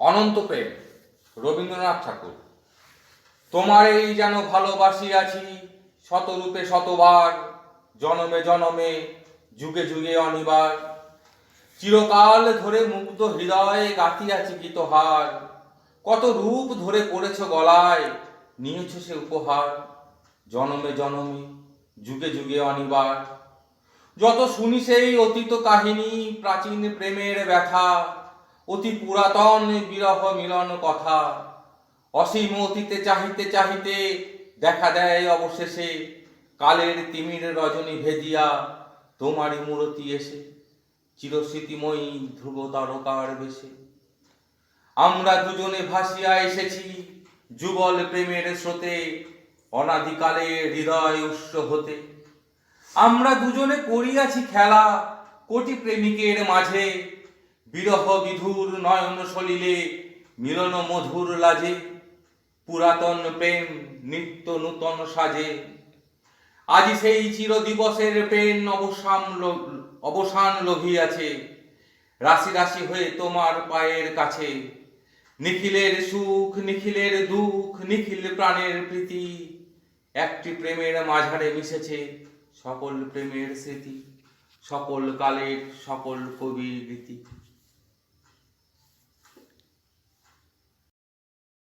অনন্ত প্রেম, রবীন্দ্রনাথ ঠাকুর। তোমার এই যেন ভালোবাসি আছি শতরূপে শতবার, জনমে জনমে যুগে যুগে অনিবার। চিরকাল ধরে মুগ্ধ হৃদয়ে গাঁথিয়াছি গীতহার, কত রূপ ধরে পড়েছ গলায়, নিয়েছ সে উপহার। জনমে জনমে যুগে যুগে অনিবার। যত শুনি সেই অতীত কাহিনী, প্রাচীন প্রেমের ব্যথা, অতি পুরাতন বিরহ মিলন কথা। অসীম অতীতে চাহিতে চাহিতে দেখা দেয় অবশেষে, কালের তিমির রজনী ভেদিয়া তোমারই মূরতি এসে, চিরস্মৃতিময়ী ধ্রুব তারকার বেশে। আমরা দুজনে ভাসিয়া এসেছি যুগল প্রেমের স্রোতে, অনাদিকালে হৃদয় উৎস হতে। আমরা দুজনে করিয়াছি খেলা কোটি প্রেমিকের মাঝে, বিরহ বিধুর নয়ন সলিলে মিলন মধুর লাজে। পুরাতন প্রেম নিত্য নূতন সাজে, আজি সেই চির দিবসের পেন অবসান লভিয়াছে। রাশি রাশি হয়ে তোমার পায়ের কাছে, নিখিলের সুখ নিখিলের দুঃখ নিখিল প্রাণের প্রীতি। একটি প্রেমের মাঝারে মিশেছে সকল প্রেমের স্মৃতি, সকল কালের সকল কবির রীতি।